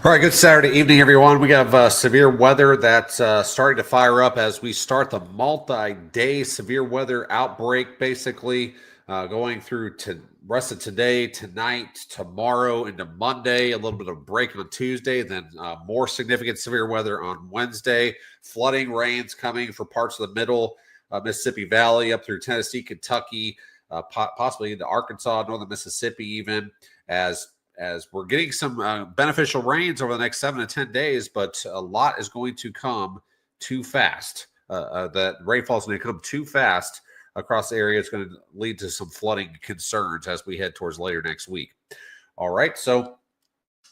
All right, good Saturday evening, everyone. We have severe weather that's starting to fire up as we start the multi-day severe weather outbreak, basically going through to rest of today, tonight, tomorrow, into Monday. A little bit of break on Tuesday, then more significant severe weather on Wednesday. Flooding rains coming for parts of the middle Mississippi Valley up through Tennessee, Kentucky, possibly into Arkansas, northern Mississippi, even as we're getting some beneficial rains over the next 7 to 10 days, but a lot is going to come too fast. That rainfall is going to come too fast across the area. It's going to lead to some flooding concerns as we head towards later next week. All right, so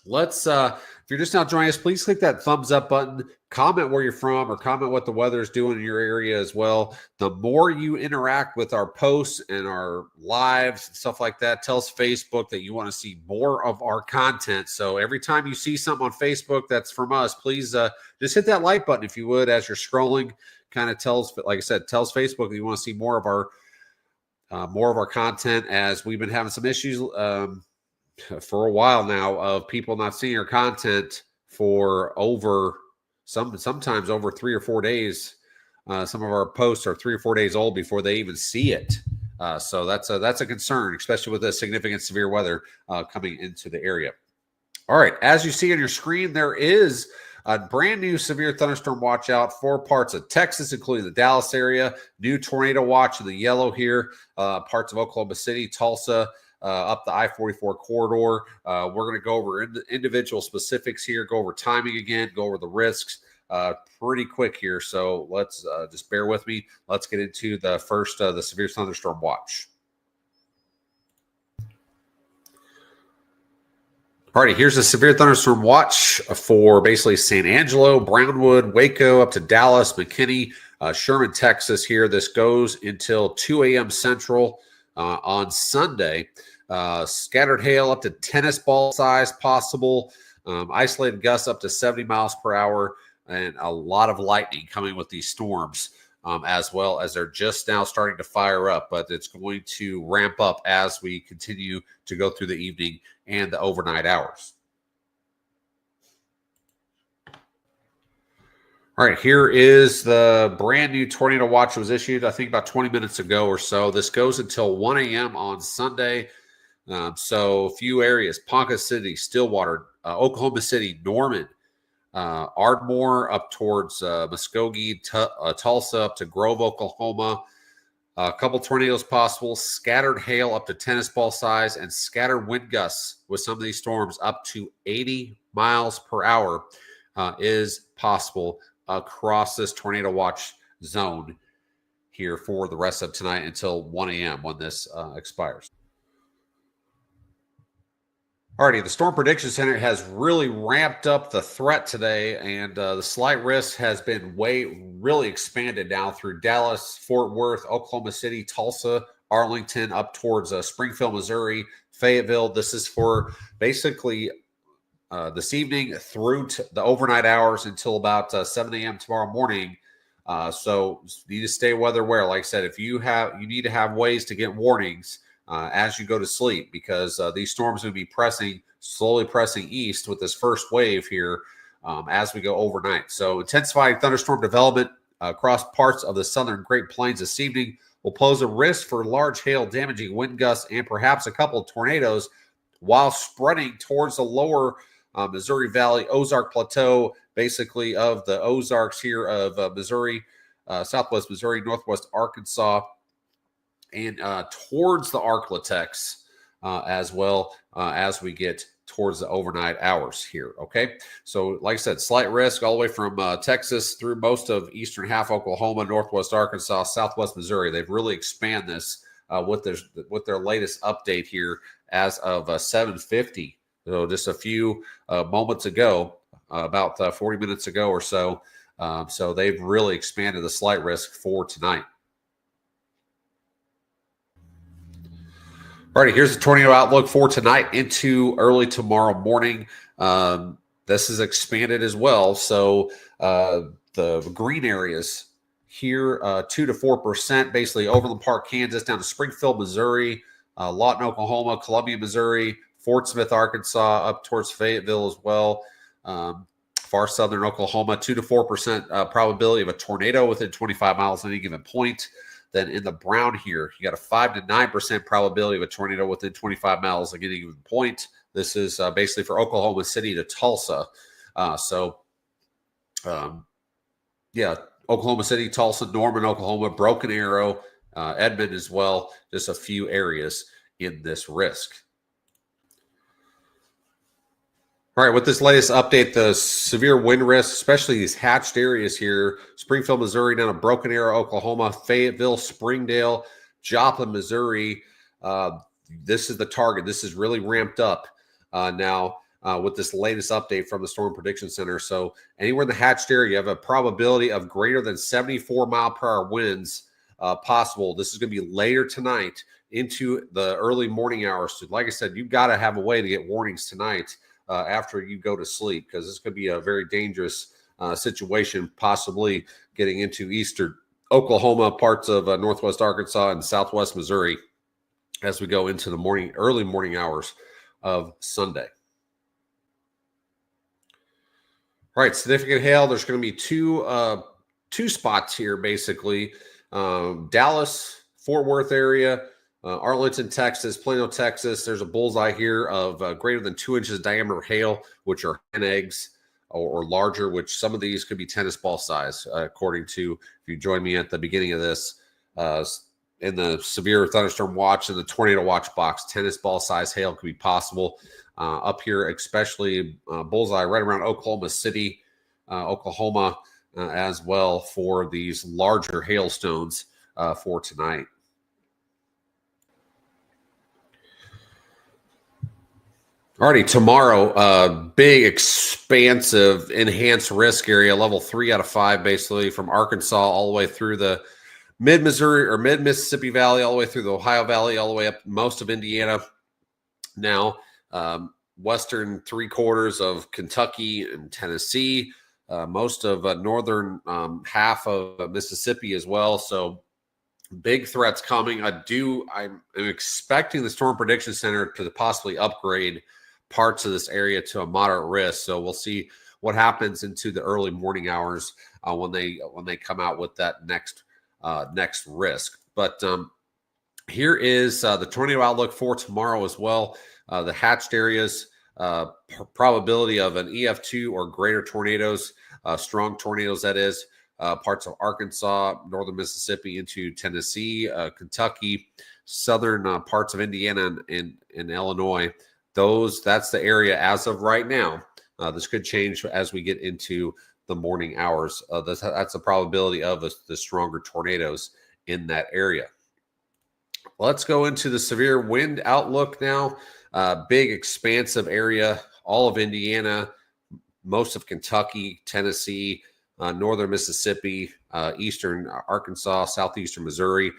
let's if you're just now joining us, please click that thumbs up button, comment where you're from, or comment what the weather is doing in your area as well. The more you interact with our posts and our lives and stuff like that, tells Facebook that you want to see more of our content. So every time you see something on Facebook that's from us, please just hit that like button if you would as you're scrolling. Kind of tells, like I said, tells Facebook that you want to see more of our content, as we've been having some issues for a while now of people not seeing our content for sometimes over 3 or 4 days. Some of our posts are 3 or 4 days old before they even see it. So that's a concern, especially with the significant severe weather coming into the area. All right, as you see on your screen, there is a brand new severe thunderstorm watch out for parts of Texas, including the Dallas area. New tornado watch in the yellow here, parts of Oklahoma City, Tulsa, up the I-44 corridor. We're going to go over individual specifics here, go over timing again, go over the risks pretty quick here. So let's just bear with me. Let's get into the first, the severe thunderstorm watch. All righty, here's a severe thunderstorm watch for basically San Angelo, Brownwood, Waco, up to Dallas, McKinney, Sherman, Texas here. This goes until 2 a.m. Central on Sunday. Scattered hail up to tennis ball size possible. Isolated gusts up to 70 miles per hour, and a lot of lightning coming with these storms, as well as they're just now starting to fire up, but it's going to ramp up as we continue to go through the evening and the overnight hours. All right, here is the brand new tornado watch that was issued, I think, about 20 minutes ago or so. This goes until 1 a.m. on Sunday. So a few areas: Ponca City, Stillwater, Oklahoma City, Norman, Ardmore up towards Muskogee, Tulsa up to Grove, Oklahoma. A couple tornadoes possible, scattered hail up to tennis ball size, and scattered wind gusts with some of these storms up to 80 miles per hour is possible across this tornado watch zone here for the rest of tonight until 1 a.m. when this expires. Alrighty, the Storm Prediction Center has really ramped up the threat today, and the slight risk has been really expanded now through Dallas, Fort Worth, Oklahoma City, Tulsa, Arlington, up towards Springfield, Missouri, Fayetteville. This is for basically this evening through to the overnight hours until about 7 a.m. tomorrow morning. So you need to stay weather aware. Like I said, you need to have ways to get warnings as you go to sleep, because these storms will be slowly pressing east with this first wave here as we go overnight. So intensifying thunderstorm development across parts of the southern Great Plains this evening will pose a risk for large hail, damaging wind gusts, and perhaps a couple of tornadoes, while spreading towards the lower Missouri Valley, Ozark Plateau, basically of the Ozarks here of Missouri, southwest Missouri, northwest Arkansas, and towards the Arklatex as well as we get towards the overnight hours here. Okay, so like I said, slight risk all the way from Texas through most of eastern half Oklahoma, northwest Arkansas, southwest Missouri. They've really expanded this with their latest update here as of 7:50. So just a few moments ago, about 40 minutes ago or so. So they've really expanded the slight risk for tonight. All right, here's the tornado outlook for tonight into early tomorrow morning. This is expanded as well. So the green areas here, 2 to 4%, basically Overland Park, Kansas, down to Springfield, Missouri, Lawton, Oklahoma, Columbia, Missouri, Fort Smith, Arkansas, up towards Fayetteville as well. far southern Oklahoma, 2 to 4% probability of a tornado within 25 miles at any given point. Then in the brown here, you got a 5 to 9% probability of a tornado within 25 miles at any given point. This is basically for Oklahoma City to Tulsa. Yeah, Oklahoma City, Tulsa, Norman, Oklahoma, Broken Arrow, Edmond as well. Just a few areas in this risk. All right, with this latest update, the severe wind risk, especially these hatched areas here, Springfield, Missouri, down to Broken Arrow, Oklahoma, Fayetteville, Springdale, Joplin, Missouri. This is the target. This is really ramped up now with this latest update from the Storm Prediction Center. So anywhere in the hatched area, you have a probability of greater than 74 mile per hour winds possible. This is going to be later tonight into the early morning hours. So like I said, you've got to have a way to get warnings tonight after you go to sleep, because this could be a very dangerous situation, possibly getting into eastern Oklahoma, parts of northwest Arkansas, and southwest Missouri as we go into the early morning hours of Sunday. All right, significant hail. There's going to be two spots here, basically. Dallas, Fort Worth area, Arlington, Texas, Plano, Texas. There's a bullseye here of greater than 2 inches diameter hail, which are hen eggs or larger, which some of these could be tennis ball size, according to, if you join me at the beginning of this, in the severe thunderstorm watch and the tornado watch box, tennis ball size hail could be possible. Up here, especially bullseye right around Oklahoma City, Oklahoma, as well for these larger hailstones for tonight. Alrighty, tomorrow, big, expansive, enhanced risk area, level 3 out of 5, basically from Arkansas all the way through the mid-Missouri or mid-Mississippi Valley, all the way through the Ohio Valley, all the way up most of Indiana. Now, western 3/4 of Kentucky and Tennessee, most of northern half of Mississippi as well. So big threats coming. I'm expecting the Storm Prediction Center to possibly upgrade parts of this area to a moderate risk. So we'll see what happens into the early morning hours when they come out with that next risk. But here is the tornado outlook for tomorrow as well. The hatched areas, probability of an EF2 or greater tornadoes, strong tornadoes, that is, parts of Arkansas, northern Mississippi into Tennessee, Kentucky, southern parts of Indiana and Illinois. That's the area as of right now. This could change as we get into the morning hours. That's the probability of the stronger tornadoes in that area. Let's go into the severe wind outlook now. Big, expansive area, all of Indiana, most of Kentucky, Tennessee, northern Mississippi, eastern Arkansas, southeastern Missouri.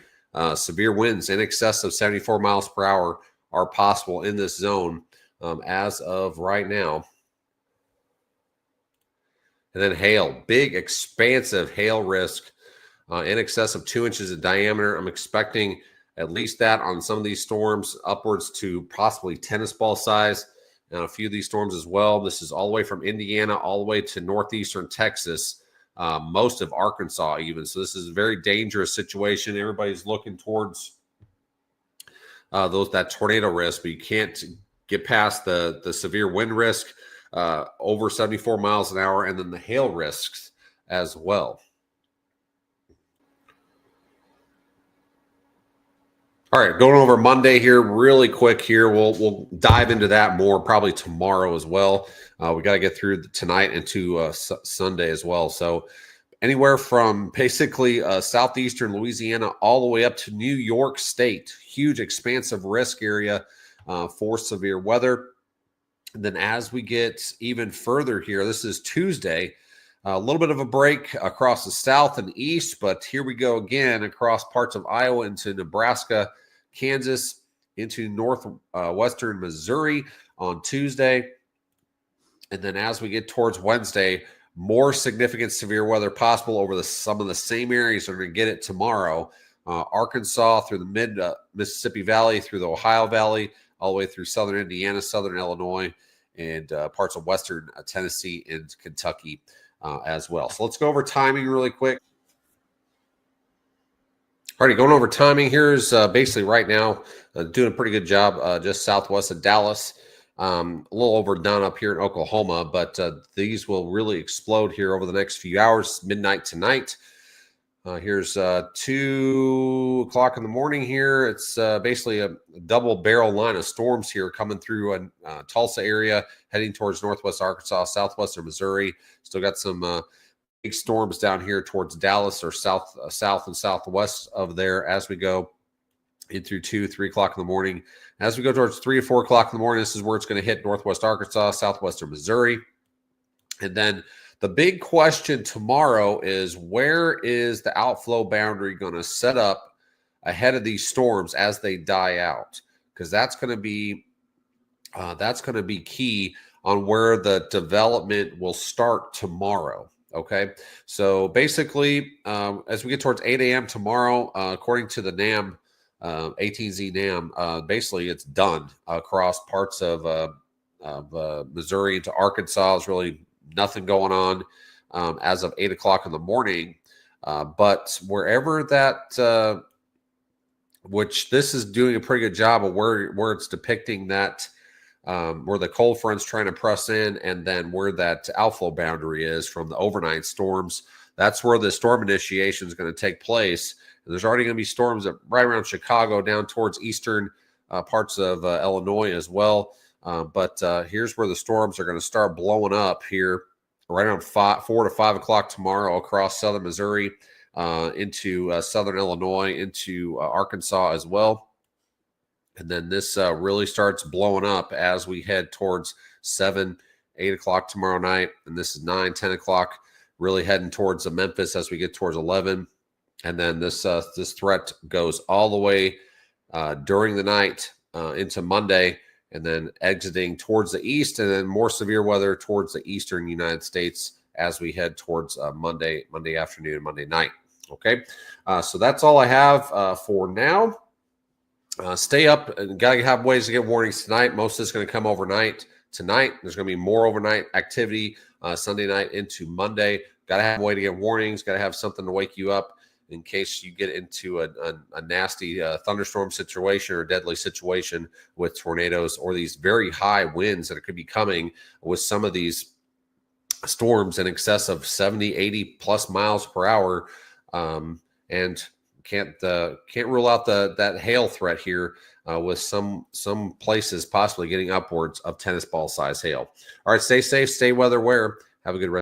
Severe winds in excess of 74 miles per hour are possible in this zone as of right now. And then hail, big, expansive hail risk in excess of 2 inches in diameter. I'm expecting at least that on some of these storms, upwards to possibly tennis ball size, and a few of these storms as well. This is all the way from Indiana all the way to northeastern Texas, most of Arkansas even. So this is a very dangerous situation. Everybody's looking towards that tornado risk, but you can't get past the severe wind risk over 74 miles an hour, and then the hail risks as well. All right, going over Monday here really quick here. We'll dive into that more probably tomorrow as well. We got to get through tonight into Sunday as well. So anywhere from basically southeastern Louisiana all the way up to New York State, huge expansive risk area for severe weather. And then as we get even further here, this is Tuesday, a little bit of a break across the south and east, but here we go again across parts of Iowa into Nebraska, Kansas, into northwestern Missouri on Tuesday. And then as we get towards Wednesday, more significant severe weather possible over some of the same areas. We're going to get it tomorrow. Arkansas through the mid-Mississippi Valley, through the Ohio Valley, all the way through southern Indiana, southern Illinois, and parts of western Tennessee and Kentucky as well. So let's go over timing really quick. Alrighty, going over timing. Here's basically right now doing a pretty good job just southwest of Dallas. A little overdone up here in Oklahoma, but these will really explode here over the next few hours, midnight tonight. Here's 2 o'clock in the morning here. It's basically a double barrel line of storms here coming through Tulsa area, heading towards northwest Arkansas, southwestern Missouri. Still got some big storms down here towards Dallas or south and southwest of there as we go in through 2, 3 o'clock in the morning. As we go towards 3 or 4 o'clock in the morning, this is where it's going to hit northwest Arkansas, southwestern Missouri. And then the big question tomorrow is, where is the outflow boundary going to set up ahead of these storms as they die out? Because that's going to be key on where the development will start tomorrow. Okay, so basically, as we get towards 8 a.m. tomorrow, according to the NAM, 18Z NAM, basically it's done across parts of Missouri into Arkansas. There's really nothing going on as of 8 o'clock in the morning. But wherever that, which this is doing a pretty good job of where it's depicting that, where the cold front's trying to press in, and then where that outflow boundary is from the overnight storms. That's where the storm initiation is going to take place. And there's already going to be storms right around Chicago, down towards eastern parts of Illinois as well. But here's where the storms are going to start blowing up here right around 4 to 5 o'clock tomorrow across southern Missouri, into southern Illinois, into Arkansas as well. And then this really starts blowing up as we head towards 7, 8 o'clock tomorrow night. And this is 9, 10 o'clock, really heading towards Memphis as we get towards 11. And then this threat goes all the way during the night into Monday, and then exiting towards the east, and then more severe weather towards the eastern United States as we head towards Monday afternoon, Monday night. Okay, so that's all I have for now. Stay up, and got to have ways to get warnings tonight. Most of it's going to come overnight tonight. There's going to be more overnight activity Sunday night into Monday. Got to have a way to get warnings. Got to have something to wake you up in case you get into a nasty thunderstorm situation or deadly situation with tornadoes or these very high winds that could be coming with some of these storms in excess of 70, 80 plus miles per hour. And can't rule out that hail threat here with some places possibly getting upwards of tennis ball size hail. All right, stay safe, stay weather aware. Have a good rest.